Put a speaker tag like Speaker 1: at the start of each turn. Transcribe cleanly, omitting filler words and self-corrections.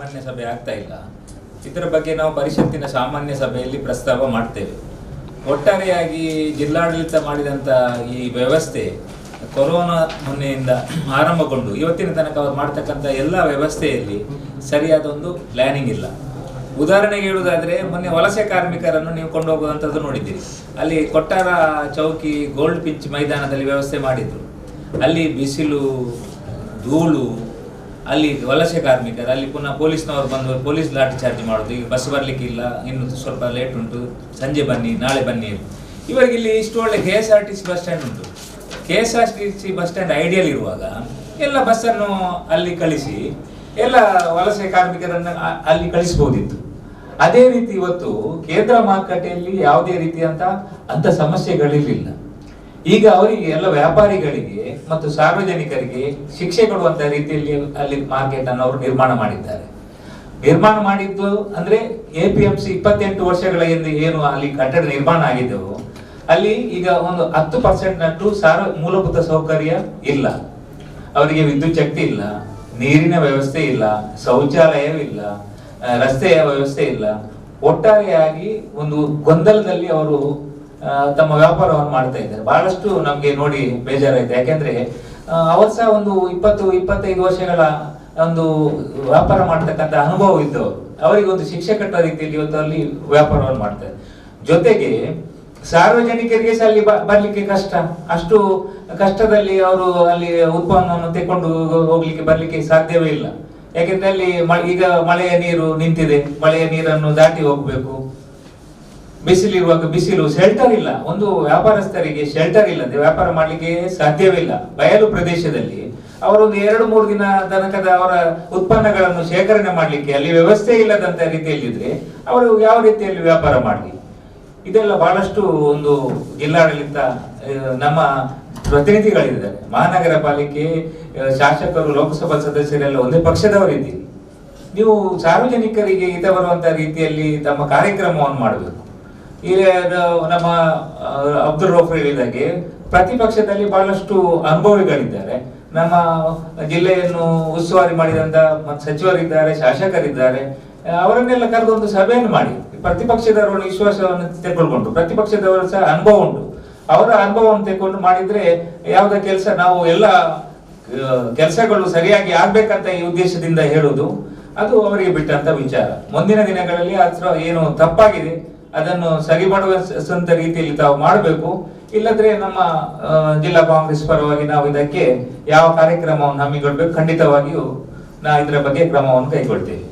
Speaker 1: ಸಾಮಾನ್ಯ ಸಭೆ ಆಗ್ತಾ ಇಲ್ಲ. ಇದರ ಬಗ್ಗೆ ನಾವು ಪರಿಷತ್ತಿನ ಸಾಮಾನ್ಯ ಸಭೆಯಲ್ಲಿ ಪ್ರಸ್ತಾವ ಮಾಡ್ತೇವೆ. ಒಟ್ಟಾರೆಯಾಗಿ ಜಿಲ್ಲಾಡಳಿತ ಮಾಡಿದಂಥ ಈ ವ್ಯವಸ್ಥೆ ಕೊರೋನಾ ಮೊನ್ನೆಯಿಂದ ಆರಂಭಗೊಂಡು ಇವತ್ತಿನ ತನಕ ಅವರು ಮಾಡ್ತಕ್ಕಂಥ ಎಲ್ಲ ವ್ಯವಸ್ಥೆಯಲ್ಲಿ ಸರಿಯಾದ ಒಂದು ಪ್ಲಾನಿಂಗ್ ಇಲ್ಲ. ಉದಾಹರಣೆಗೆ ಹೇಳುವುದಾದರೆ, ಮೊನ್ನೆ ವಲಸೆ ಕಾರ್ಮಿಕರನ್ನು ನೀವು ಕೊಂಡೋಗುವಂಥದ್ದು ನೋಡಿದ್ದೀರಿ. ಅಲ್ಲಿ ಕೊಟ್ಟಾರ ಚೌಕಿ ಗೋಲ್ಡ್ ಪಿಚ್ ಮೈದಾನದಲ್ಲಿ ವ್ಯವಸ್ಥೆ ಮಾಡಿದ್ರು. ಅಲ್ಲಿ ಬಿಸಿಲು, ಧೂಳು, ಅಲ್ಲಿ ವಲಸೆ ಕಾರ್ಮಿಕರು, ಅಲ್ಲಿ ಪುನಃ ಪೊಲೀಸ್ನವರು ಬಂದು ಪೊಲೀಸ್ ಲಾಠಿ ಚಾರ್ಜ್ ಮಾಡೋದು. ಈಗ ಬಸ್ ಬರಲಿಕ್ಕಿಲ್ಲ, ಇನ್ನು ಸ್ವಲ್ಪ ಲೇಟ್ ಉಂಟು, ಸಂಜೆ ಬನ್ನಿ, ನಾಳೆ ಬನ್ನಿ. ಇವರಿಗೆ ಇಲ್ಲಿ ಇಷ್ಟು ಒಳ್ಳೆ KSRTC ಬಸ್ ಸ್ಟ್ಯಾಂಡ್ ಉಂಟು. KSRTC ಬಸ್ ಸ್ಟ್ಯಾಂಡ್ ಐಡಿಯಲ್ ಇರುವಾಗ ಎಲ್ಲ ಬಸ್ಸನ್ನು ಅಲ್ಲಿ ಕಳಿಸಿ ಎಲ್ಲ ವಲಸೆ ಕಾರ್ಮಿಕರನ್ನು ಅಲ್ಲಿ ಕಳಿಸ್ಬೋದಿತ್ತು. ಅದೇ ರೀತಿ ಇವತ್ತು ಕೇಂದ್ರ ಮಾರುಕಟ್ಟೆಯಲ್ಲಿ ಯಾವುದೇ ರೀತಿಯಂತ ಸಮಸ್ಯೆಗಳಿರಲಿಲ್ಲ. ಈಗ ಅವರಿಗೆ ಎಲ್ಲ ವ್ಯಾಪಾರಿಗಳಿಗೆ ಮತ್ತು ಸಾರ್ವಜನಿಕರಿಗೆ ಶಿಕ್ಷೆ ಕೊಡುವಂತ ರೀತಿಯಲ್ಲಿ ಅಲ್ಲಿ ಮಾರ್ಕೆಟ್ ಅನ್ನು ಅವರು ನಿರ್ಮಾಣ ಮಾಡಿದ್ದಾರೆ. ನಿರ್ಮಾಣ ಮಾಡಿದ್ದು ಅಂದ್ರೆ APMC 28 ವರ್ಷಗಳ ಹಿಂದೆ ಏನು ಅಲ್ಲಿ ಕಟ್ಟಡ ನಿರ್ಮಾಣ ಆಗಿದ್ದವು, ಅಲ್ಲಿ ಈಗ ಒಂದು 10% ಮೂಲಭೂತ ಸೌಕರ್ಯ ಇಲ್ಲ. ಅವರಿಗೆ ವಿದ್ಯುತ್ ಶಕ್ತಿ ಇಲ್ಲ, ನೀರಿನ ವ್ಯವಸ್ಥೆ ಇಲ್ಲ, ಶೌಚಾಲಯವಿಲ್ಲ, ರಸ್ತೆಯ ವ್ಯವಸ್ಥೆ ಇಲ್ಲ. ಒಟ್ಟಾರೆಯಾಗಿ ಒಂದು ಗೊಂದಲದಲ್ಲಿ ಅವರು ತಮ್ಮ ವ್ಯಾಪಾರವನ್ನು ಮಾಡ್ತಾ ಇದ್ದಾರೆ. ಬಹಳಷ್ಟು ನಮ್ಗೆ ನೋಡಿ ಬೇಜಾರಾಯ್ತು. ಯಾಕೆಂದ್ರೆ ಅವರು ಸಹ ಒಂದು 20-25 ವರ್ಷಗಳ ಒಂದು ವ್ಯಾಪಾರ ಮಾಡ್ತಕ್ಕಂಥ ಅನುಭವ ಇದ್ದವರು. ಅವರಿಗೆ ಒಂದು ಶಿಕ್ಷೆ ಕಟ್ಟುವ ರೀತಿಯಲ್ಲಿ ಇವತ್ತು ಅಲ್ಲಿ ವ್ಯಾಪಾರವನ್ನು ಮಾಡ್ತಾರೆ. ಜೊತೆಗೆ ಸಾರ್ವಜನಿಕರಿಗೆ ಸಹ ಅಲ್ಲಿ ಬರ್ಲಿಕ್ಕೆ ಕಷ್ಟ. ಅಷ್ಟು ಕಷ್ಟದಲ್ಲಿ ಅವರು ಅಲ್ಲಿ ಉತ್ಪನ್ನವನ್ನು ತೆಕೊಂಡು ಹೋಗ್ಲಿಕ್ಕೆ ಬರ್ಲಿಕ್ಕೆ ಸಾಧ್ಯವೇ ಇಲ್ಲ. ಯಾಕೆಂದ್ರೆ ಅಲ್ಲಿ ಈಗ ಮಳೆಯ ನೀರು ನಿಂತಿದೆ, ಮಳೆಯ ನೀರನ್ನು ದಾಟಿ ಹೋಗ್ಬೇಕು. ಬಿಸಿಲಿರುವಾಗ ಬಿಸಿಲು, ಶೆಲ್ಟರ್ ಇಲ್ಲ. ಒಂದು ವ್ಯಾಪಾರಸ್ಥರಿಗೆ ಶೆಲ್ಟರ್ ಇಲ್ಲದೆ ವ್ಯಾಪಾರ ಮಾಡ್ಲಿಕ್ಕೆ ಸಾಧ್ಯವಿಲ್ಲ. ಬಯಲು ಪ್ರದೇಶದಲ್ಲಿ ಅವರೊಂದು 2-3 ದಿನ ತನಕದ ಅವರ ಉತ್ಪನ್ನಗಳನ್ನು ಶೇಖರಣೆ ಮಾಡ್ಲಿಕ್ಕೆ ಅಲ್ಲಿ ವ್ಯವಸ್ಥೆ ಇಲ್ಲದಂತ ರೀತಿಯಲ್ಲಿದ್ರೆ ಅವರು ಯಾವ ರೀತಿಯಲ್ಲಿ ವ್ಯಾಪಾರ ಮಾಡಲಿ? ಇದೆಲ್ಲ ಬಹಳಷ್ಟು ಒಂದು ಜಿಲ್ಲಾಡಳಿತ, ನಮ್ಮ ಪ್ರತಿನಿಧಿಗಳಿದ್ದಾರೆ, ಮಹಾನಗರ ಪಾಲಿಕೆ ಶಾಸಕರು, ಲೋಕಸಭಾ ಸದಸ್ಯರೆಲ್ಲ ಒಂದೇ ಪಕ್ಷದವರಿದ್ದೀರಿ. ನೀವು ಸಾರ್ವಜನಿಕರಿಗೆ ಹಿತ ಬರುವಂತ ರೀತಿಯಲ್ಲಿ ತಮ್ಮ ಕಾರ್ಯಕ್ರಮವನ್ನು ಮಾಡಬೇಕು. ಈಗ ನಮ್ಮ ಅಬ್ದುಲ್ ರೌಫ್ ಹೇಳಿದಾಗೆ ಪ್ರತಿಪಕ್ಷದಲ್ಲಿ ಬಹಳಷ್ಟು ಅನುಭವಿಗಳಿದ್ದಾರೆ. ನಮ್ಮ ಜಿಲ್ಲೆಯನ್ನು ಉಸ್ತುವಾರಿ ಮಾಡಿದಂತ ಸಚಿವರಿದ್ದಾರೆ, ಶಾಸಕರಿದ್ದಾರೆ. ಅವರನ್ನೆಲ್ಲ ಕರೆದೊಂದು ಸಭೆಯನ್ನು ಮಾಡಿ ಪ್ರತಿಪಕ್ಷದವರ ವಿಶ್ವಾಸವನ್ನು ತೆಗೆದುಕೊಂಡು, ಪ್ರತಿಪಕ್ಷದವರ ಸಹ ಅನುಭವ ಉಂಟು, ಅವರ ಅನುಭವವನ್ನು ತೆಗೆದುಕೊಂಡು ಮಾಡಿದ್ರೆ ಯಾವುದೇ ಕೆಲಸ, ನಾವು ಎಲ್ಲ ಕೆಲಸಗಳು ಸರಿಯಾಗಿ ಆಗ್ಬೇಕಂತ ಈ ಉದ್ದೇಶದಿಂದ ಹೇಳುವುದು ಅದು ಅವರಿಗೆ ಬಿಟ್ಟಂತ ವಿಚಾರ. ಮುಂದಿನ ದಿನಗಳಲ್ಲಿ ಅಥವಾ ಏನು ತಪ್ಪಾಗಿದೆ ಅದನ್ನು ಸರಿ ಮಾಡುವ ಸ್ವಂತ ರೀತಿಯಲ್ಲಿ ತಾವು ಮಾಡಬೇಕು. ಇಲ್ಲದ್ರೆ ನಮ್ಮ ಜಿಲ್ಲಾ ಕಾಂಗ್ರೆಸ್ ಪರವಾಗಿ ನಾವು ಇದಕ್ಕೆ ಯಾವ ಕಾರ್ಯಕ್ರಮವನ್ನು ಹಮ್ಮಿಕೊಳ್ಬೇಕು, ಖಂಡಿತವಾಗಿಯೂ ನಾವು ಇದರ ಬಗ್ಗೆ ಕ್ರಮವನ್ನು ಕೈಗೊಳ್ತೇವೆ.